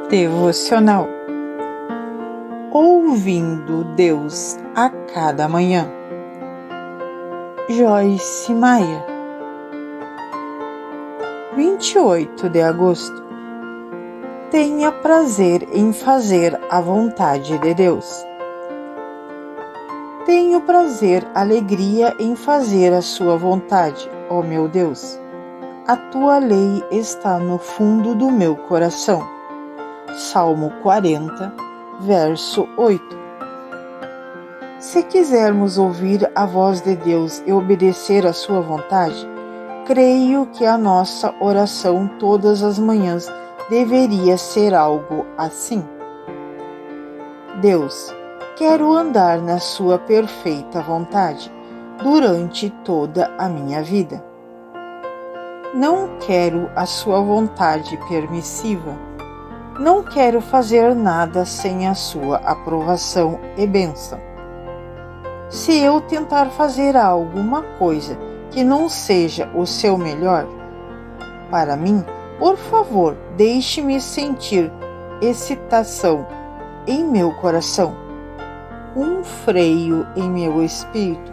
Devocional. Ouvindo Deus a cada manhã. Joyce Meyer. 28 de agosto. Tenha prazer em fazer a vontade de Deus. Tenho prazer, alegria em fazer a sua vontade, ó meu Deus. A tua lei está no fundo do meu coração. Salmo 40, verso 8. Se quisermos ouvir a voz de Deus e obedecer à sua vontade, creio que a nossa oração todas as manhãs deveria ser algo assim. Deus, quero andar na sua perfeita vontade durante toda a minha vida. Não quero a sua vontade permissiva. Não quero fazer nada sem a sua aprovação e bênção. Se eu tentar fazer alguma coisa que não seja o seu melhor, para mim, por favor, deixe-me sentir excitação em meu coração, um freio em meu espírito,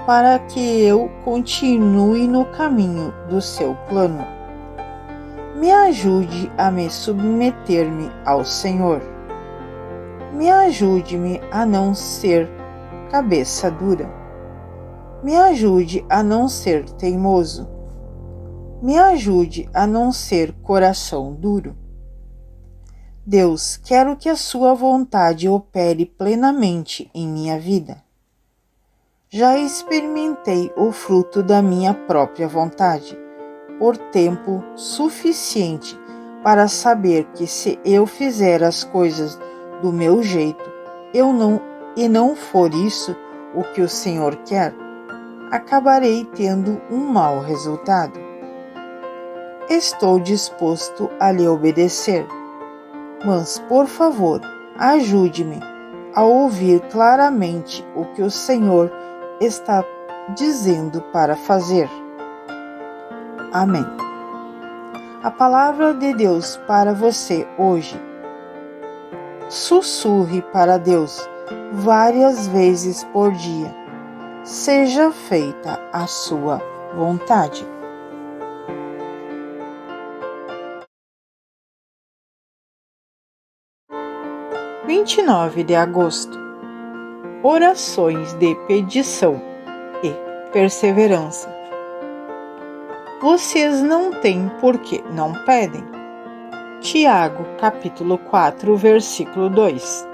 para que eu continue no caminho do seu plano. Me ajude a me submeter-me ao Senhor. Me ajude-me a não ser cabeça dura. Me ajude a não ser teimoso. Me ajude a não ser coração duro. Deus, quero que a sua vontade opere plenamente em minha vida. Já experimentei o fruto da minha própria vontade por tempo suficiente para saber que se eu fizer as coisas do meu jeito, e não for isso o que o Senhor quer, acabarei tendo um mau resultado. Estou disposto a lhe obedecer, mas, por favor, ajude-me a ouvir claramente o que o Senhor está dizendo para fazer. Amém. A palavra de Deus para você hoje. Sussurre para Deus várias vezes por dia. Seja feita a sua vontade. – 29 de agosto. Orações de petição e perseverança. Vocês não têm porque não pedem. Tiago, capítulo 4, versículo 2.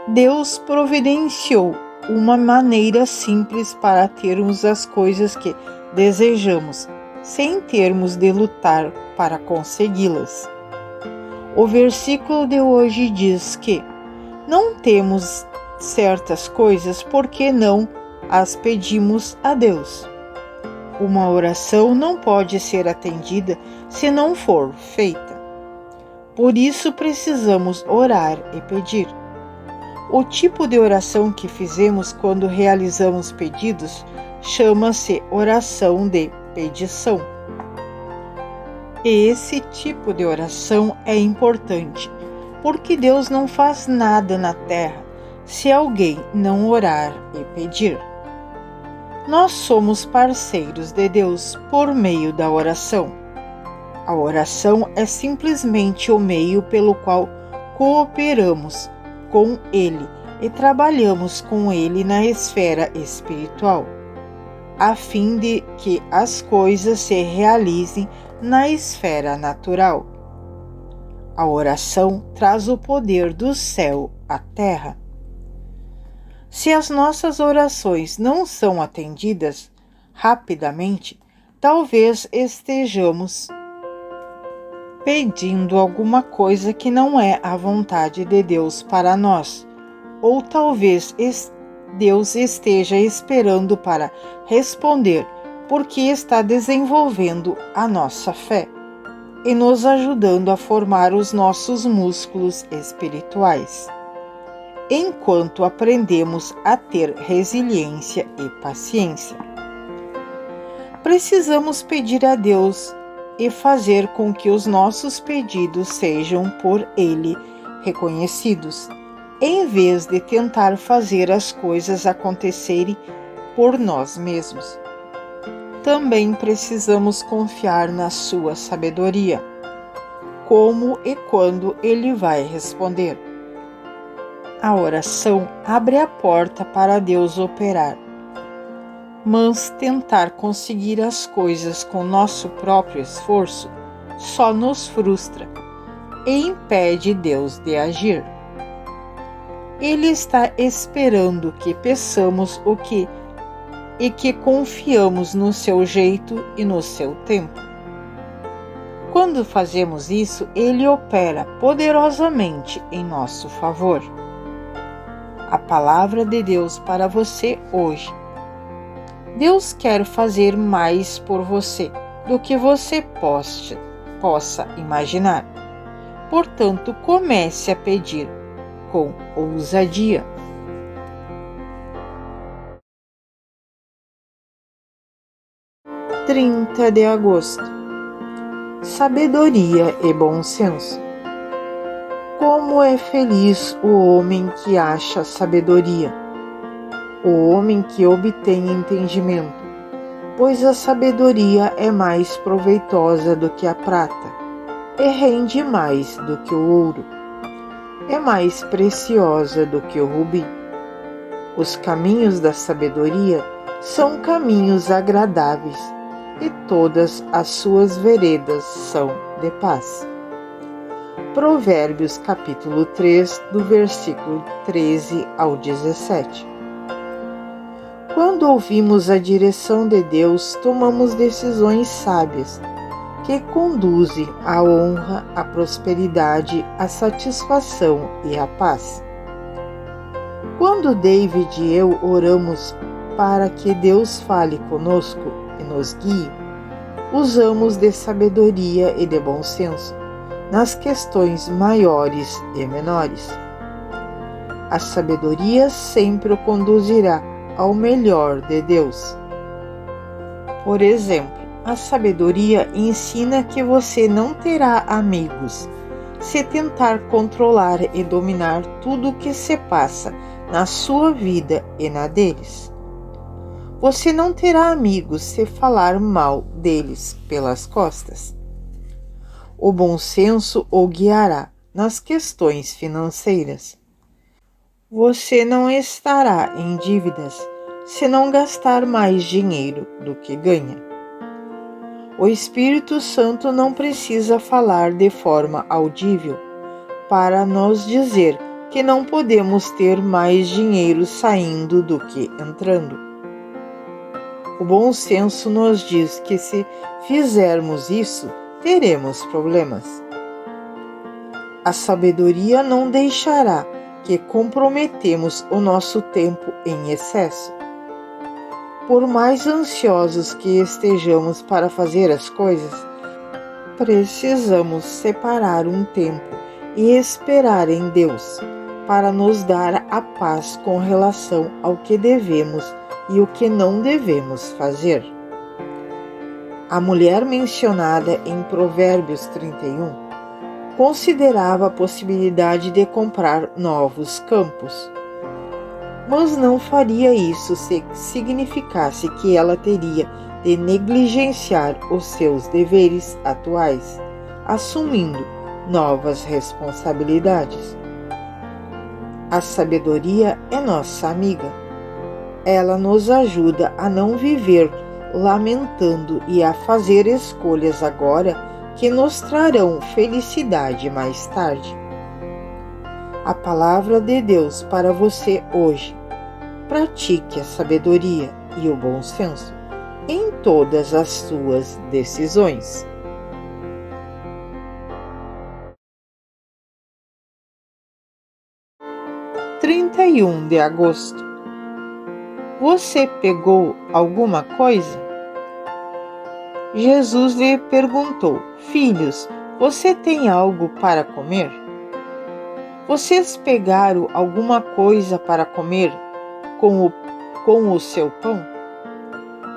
Deus providenciou uma maneira simples para termos as coisas que desejamos, sem termos de lutar para consegui-las. O versículo de hoje diz que não temos certas coisas porque não as pedimos a Deus. Uma oração não pode ser atendida se não for feita. Por isso precisamos orar e pedir. O tipo de oração que fizemos quando realizamos pedidos chama-se oração de petição. Esse tipo de oração é importante, porque Deus não faz nada na terra se alguém não orar e pedir. Nós somos parceiros de Deus por meio da oração. A oração é simplesmente o meio pelo qual cooperamos com Ele e trabalhamos com Ele na esfera espiritual, a fim de que as coisas se realizem na esfera natural. A oração traz o poder do céu à terra. Se as nossas orações não são atendidas rapidamente, talvez estejamos pedindo alguma coisa que não é a vontade de Deus para nós, ou talvez Deus esteja esperando para responder porque está desenvolvendo a nossa fé e nos ajudando a formar os nossos músculos espirituais, enquanto aprendemos a ter resiliência e paciência. Precisamos pedir a Deus e fazer com que os nossos pedidos sejam por Ele reconhecidos, em vez de tentar fazer as coisas acontecerem por nós mesmos. Também precisamos confiar na sua sabedoria, como e quando Ele vai responder. A oração abre a porta para Deus operar, mas tentar conseguir as coisas com nosso próprio esforço só nos frustra e impede Deus de agir. Ele está esperando que peçamos o que e que confiamos no seu jeito e no seu tempo. Quando fazemos isso, Ele opera poderosamente em nosso favor. A palavra de Deus para você hoje. Deus quer fazer mais por você do que você possa imaginar. Portanto, comece a pedir com ousadia. 30 de agosto. Sabedoria e bom senso. Como é feliz o homem que acha sabedoria, o homem que obtém entendimento, pois a sabedoria é mais proveitosa do que a prata, e rende mais do que o ouro, é mais preciosa do que o rubi. Os caminhos da sabedoria são caminhos agradáveis, e todas as suas veredas são de paz. Provérbios capítulo 3, do versículo 13 ao 17. Quando ouvimos a direção de Deus, tomamos decisões sábias, que conduzem à honra, à prosperidade, à satisfação e à paz. Quando David e eu oramos para que Deus fale conosco e nos guie, usamos de sabedoria e de bom senso nas questões maiores e menores. A sabedoria sempre o conduzirá ao melhor de Deus. Por exemplo, a sabedoria ensina que você não terá amigos se tentar controlar e dominar tudo o que se passa na sua vida e na deles. Você não terá amigos se falar mal deles pelas costas. O bom senso o guiará nas questões financeiras. Você não estará em dívidas se não gastar mais dinheiro do que ganha. O Espírito Santo não precisa falar de forma audível para nos dizer que não podemos ter mais dinheiro saindo do que entrando. O bom senso nos diz que se fizermos isso, teremos problemas. A sabedoria não deixará que comprometemos o nosso tempo em excesso. Por mais ansiosos que estejamos para fazer as coisas, precisamos separar um tempo e esperar em Deus para nos dar a paz com relação ao que devemos e o que não devemos fazer. A mulher mencionada em Provérbios 31 considerava a possibilidade de comprar novos campos, mas não faria isso se significasse que ela teria de negligenciar os seus deveres atuais, assumindo novas responsabilidades. A sabedoria é nossa amiga. Ela nos ajuda a não viver lamentando e a fazer escolhas agora que nos trarão felicidade mais tarde. A palavra de Deus para você hoje. Pratique a sabedoria e o bom senso em todas as suas decisões. 31 de agosto. Você pegou alguma coisa? Jesus lhe perguntou: Filhos, você tem algo para comer? Vocês pegaram alguma coisa para comer com o seu pão?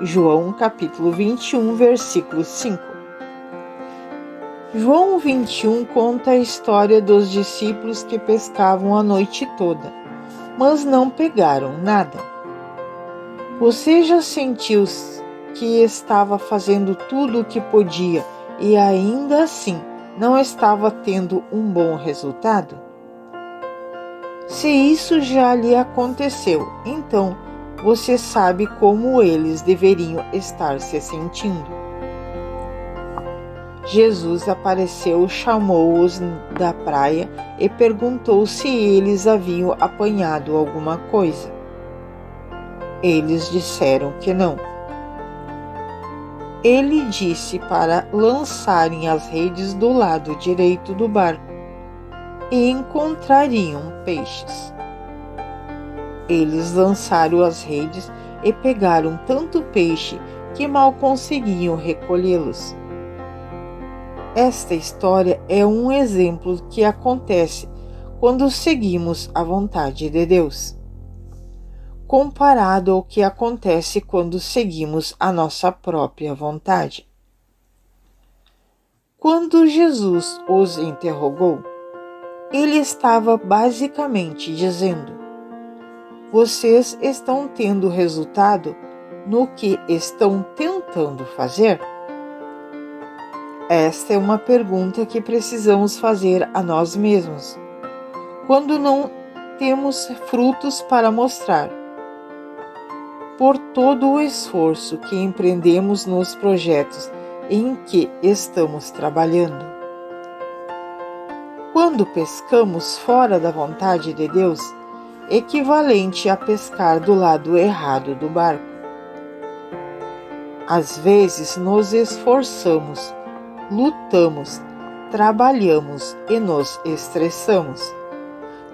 João capítulo 21, versículo 5. João 21 conta a história dos discípulos que pescavam a noite toda, mas não pegaram nada. Você já sentiu que estava fazendo tudo o que podia e ainda assim não estava tendo um bom resultado? Se isso já lhe aconteceu, então você sabe como eles deveriam estar se sentindo. Jesus apareceu, chamou-os da praia e perguntou se eles haviam apanhado alguma coisa. Eles disseram que não. Ele disse para lançarem as redes do lado direito do barco e encontrariam peixes. Eles lançaram as redes e pegaram tanto peixe que mal conseguiam recolhê-los. Esta história é um exemplo que acontece quando seguimos a vontade de Deus, comparado ao que acontece quando seguimos a nossa própria vontade. Quando Jesus os interrogou, ele estava basicamente dizendo: vocês estão tendo resultado no que estão tentando fazer? Esta é uma pergunta que precisamos fazer a nós mesmos. Quando não temos frutos para mostrar, por todo o esforço que empreendemos nos projetos em que estamos trabalhando. Quando pescamos fora da vontade de Deus, equivalente a pescar do lado errado do barco. Às vezes nos esforçamos, lutamos, trabalhamos e nos estressamos,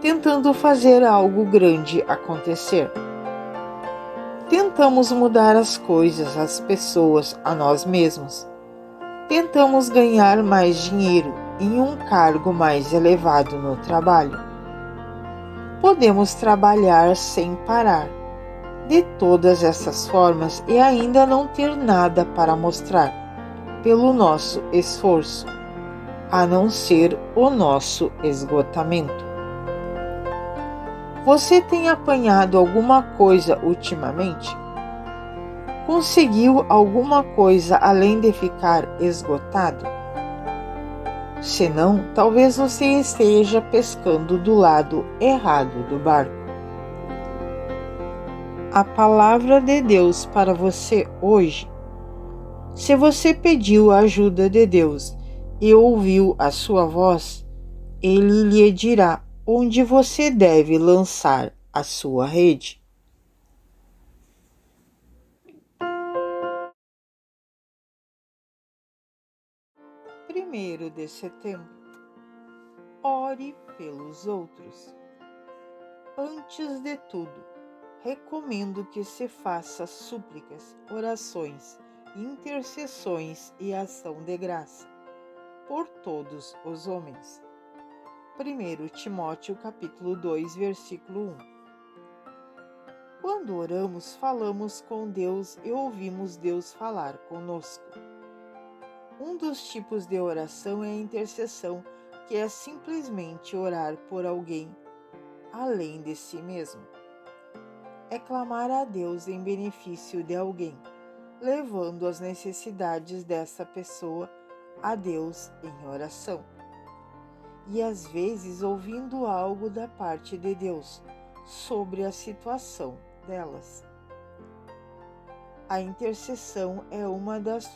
tentando fazer algo grande acontecer. Tentamos mudar as coisas, as pessoas, a nós mesmos. Tentamos ganhar mais dinheiro em um cargo mais elevado no trabalho. Podemos trabalhar sem parar, de todas essas formas, e ainda não ter nada para mostrar pelo nosso esforço, a não ser o nosso esgotamento. Você tem apanhado alguma coisa ultimamente? Conseguiu alguma coisa além de ficar esgotado? Se não, talvez você esteja pescando do lado errado do barco. A palavra de Deus para você hoje. Se você pediu a ajuda de Deus e ouviu a sua voz, Ele lhe dirá onde você deve lançar a sua rede. Primeiro de setembro. Ore pelos outros. Antes de tudo, recomendo que se faça súplicas, orações, intercessões e ação de graça por todos os homens. 1 Timóteo capítulo 2, versículo 1. Quando oramos, falamos com Deus e ouvimos Deus falar conosco. Um dos tipos de oração é a intercessão, que é simplesmente orar por alguém além de si mesmo. É clamar a Deus em benefício de alguém, levando as necessidades dessa pessoa a Deus em oração. E às vezes ouvindo algo da parte de Deus sobre a situação delas. A intercessão é uma das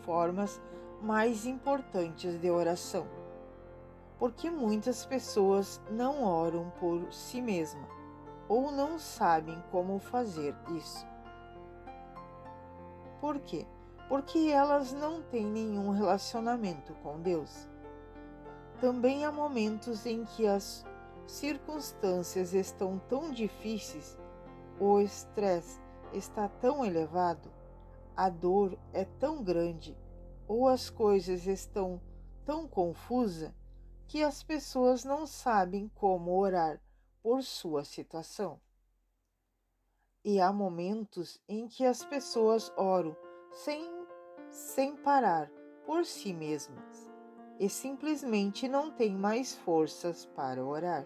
formas mais importantes de oração, porque muitas pessoas não oram por si mesmas ou não sabem como fazer isso. Por quê? Porque elas não têm nenhum relacionamento com Deus. Também há momentos em que as circunstâncias estão tão difíceis, o estresse está tão elevado, a dor é tão grande, ou as coisas estão tão confusas, que as pessoas não sabem como orar por sua situação. E há momentos em que as pessoas oram sem parar por si mesmas. e simplesmente não tem mais forças para orar.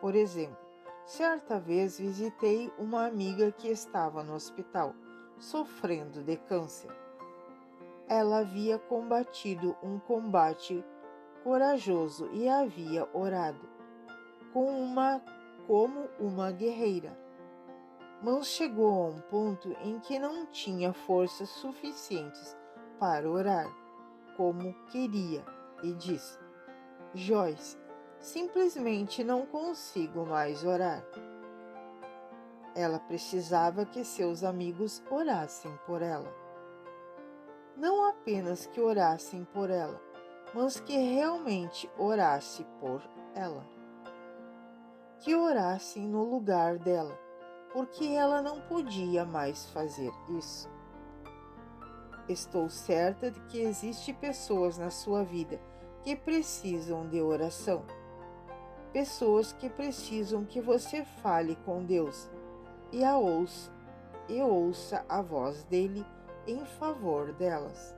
Por exemplo, certa vez visitei uma amiga que estava no hospital, sofrendo de câncer. Ela havia combatido um combate corajoso e havia orado como uma guerreira. Mas chegou a um ponto em que não tinha forças suficientes para orar como queria e disse: Joyce, simplesmente não consigo mais orar. Ela precisava que seus amigos orassem por ela. Não apenas que orassem por ela, mas que realmente orasse por ela. Que orassem no lugar dela, porque ela não podia mais fazer isso. Estou certa de que existem pessoas na sua vida que precisam de oração. Pessoas que precisam que você fale com Deus e ouça a voz dele em favor delas.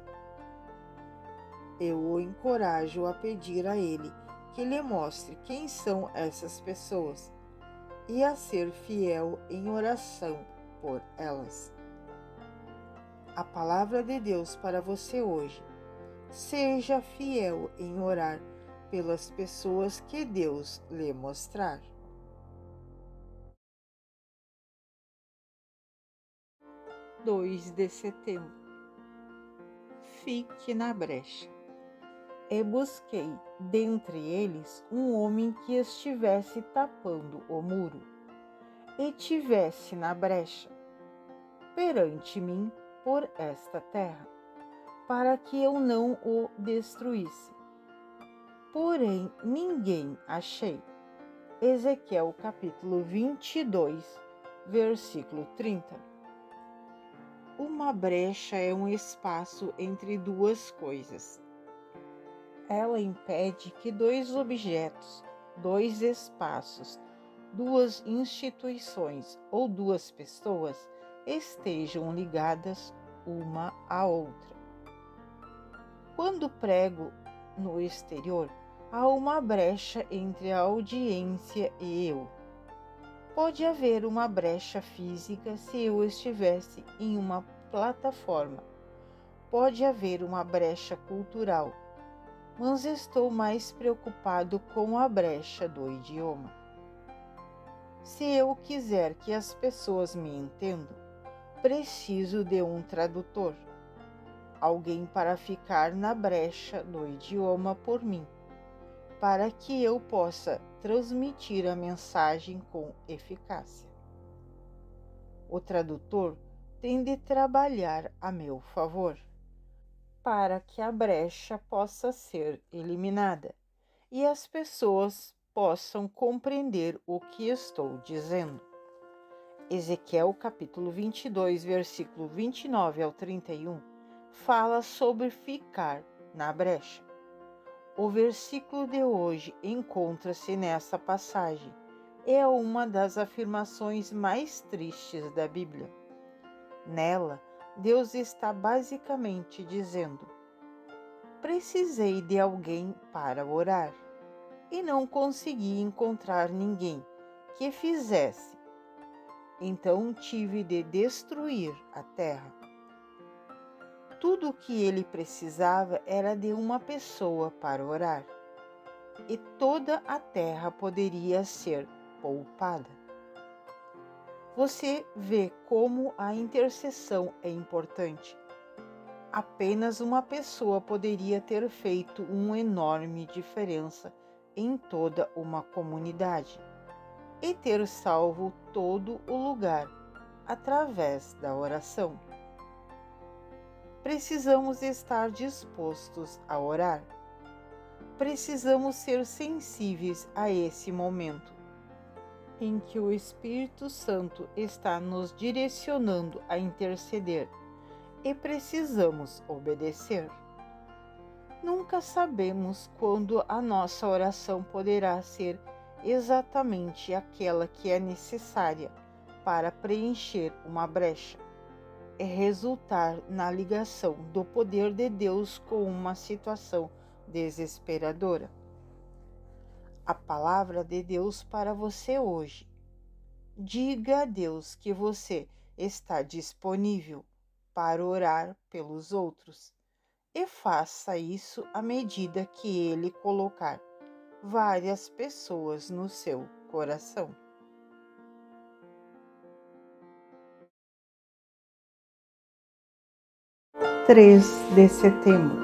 Eu o encorajo a pedir a ele que lhe mostre quem são essas pessoas e a ser fiel em oração por elas. A palavra de Deus para você hoje: seja fiel em orar pelas pessoas que Deus lhe mostrar. 2 de setembro. Fique na brecha. E busquei dentre eles um homem que estivesse tapando o muro e tivesse na brecha perante mim por esta terra, para que eu não o destruísse. Porém, ninguém achei. Ezequiel capítulo 22, versículo 30. Uma brecha é um espaço entre duas coisas. Ela impede que dois objetos, dois espaços, duas instituições ou duas pessoas estejam ligadas uma à outra. Quando prego no exterior, há uma brecha entre a audiência e eu. Pode haver uma brecha física se eu estivesse em uma plataforma. Pode haver uma brecha cultural, mas estou mais preocupado com a brecha do idioma. Se eu quiser que as pessoas me entendam, preciso de um tradutor, alguém para ficar na brecha do idioma por mim, para que eu possa transmitir a mensagem com eficácia. O tradutor tem de trabalhar a meu favor, para que a brecha possa ser eliminada e as pessoas possam compreender o que estou dizendo. Ezequiel capítulo 22, versículo 29 ao 31, fala sobre ficar na brecha. O versículo de hoje encontra-se nessa passagem. É uma das afirmações mais tristes da Bíblia. Nela, Deus está basicamente dizendo: precisei de alguém para orar e não consegui encontrar ninguém que fizesse. Então tive de destruir a terra. Tudo o que ele precisava era de uma pessoa para orar, e toda a terra poderia ser poupada. Você vê como a intercessão é importante. Apenas uma pessoa poderia ter feito uma enorme diferença em toda uma comunidade e ter salvo todo o lugar através da oração. Precisamos estar dispostos a orar. Precisamos ser sensíveis a esse momento em que o Espírito Santo está nos direcionando a interceder e precisamos obedecer. Nunca sabemos quando a nossa oração poderá ser exatamente aquela que é necessária para preencher uma brecha. é resultar na ligação do poder de Deus com uma situação desesperadora. A palavra de Deus para você hoje. Diga a Deus que você está disponível para orar pelos outros e faça isso à medida que Ele colocar várias pessoas no seu coração. 3 de setembro.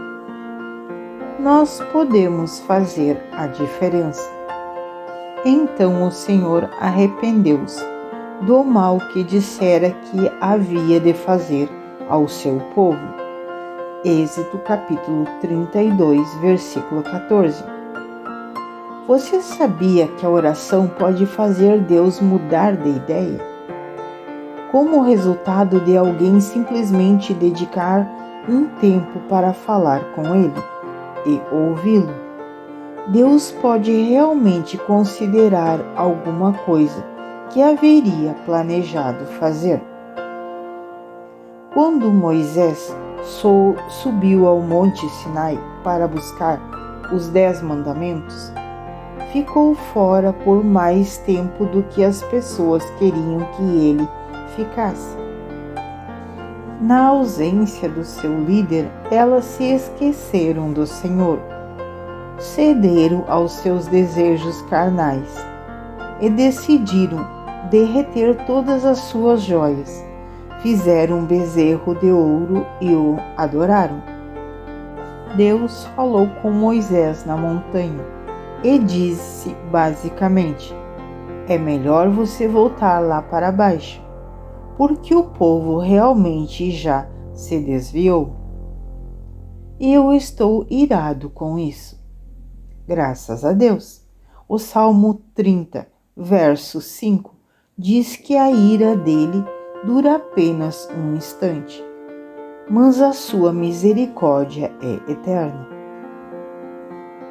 Nós podemos fazer a diferença. Então o Senhor arrependeu-se do mal que dissera que havia de fazer ao seu povo. Êxodo capítulo 32, versículo 14. Você sabia que a oração pode fazer Deus mudar de ideia? Como resultado de alguém simplesmente dedicar um tempo para falar com Ele e ouvi-lo, Deus pode realmente considerar alguma coisa que haveria planejado fazer. Quando Moisés subiu ao Monte Sinai para buscar os 10 mandamentos, ficou fora por mais tempo do que as pessoas queriam que ele ficasse. Na ausência do seu líder, elas se esqueceram do Senhor, cederam aos seus desejos carnais e decidiram derreter todas as suas joias. Fizeram um bezerro de ouro e o adoraram. Deus falou com Moisés na montanha e disse basicamente: é melhor você voltar lá para baixo, porque o povo realmente já se desviou. E eu estou irado com isso. Graças a Deus. O Salmo 30, verso 5, diz que a ira dele dura apenas um instante, mas a sua misericórdia é eterna.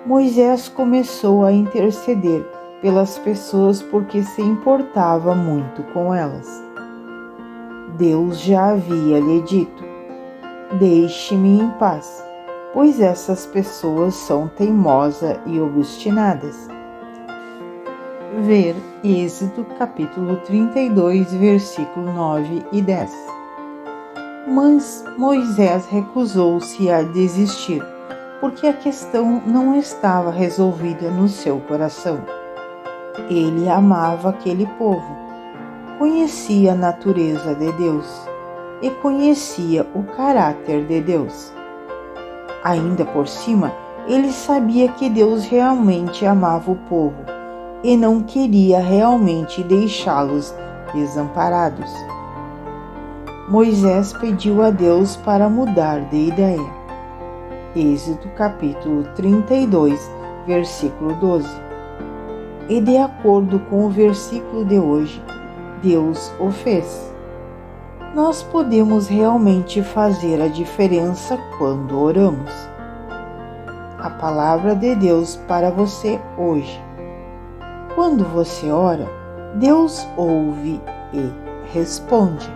Moisés começou a interceder pelas pessoas porque se importava muito com elas. Deus já havia lhe dito: deixe-me em paz, pois essas pessoas são teimosas e obstinadas. Ver Êxodo capítulo 32, versículo 9 e 10. Mas Moisés recusou-se a desistir, porque a questão não estava resolvida no seu coração. Ele amava aquele povo, conhecia a natureza de Deus e conhecia o caráter de Deus. Ainda por cima, ele sabia que Deus realmente amava o povo e não queria realmente deixá-los desamparados. Moisés pediu a Deus para mudar de ideia. Êxodo capítulo 32, versículo 12. E de acordo com o versículo de hoje, Deus o fez. Nós podemos realmente fazer a diferença quando oramos. A palavra de Deus para você hoje. Quando você ora, Deus ouve e responde.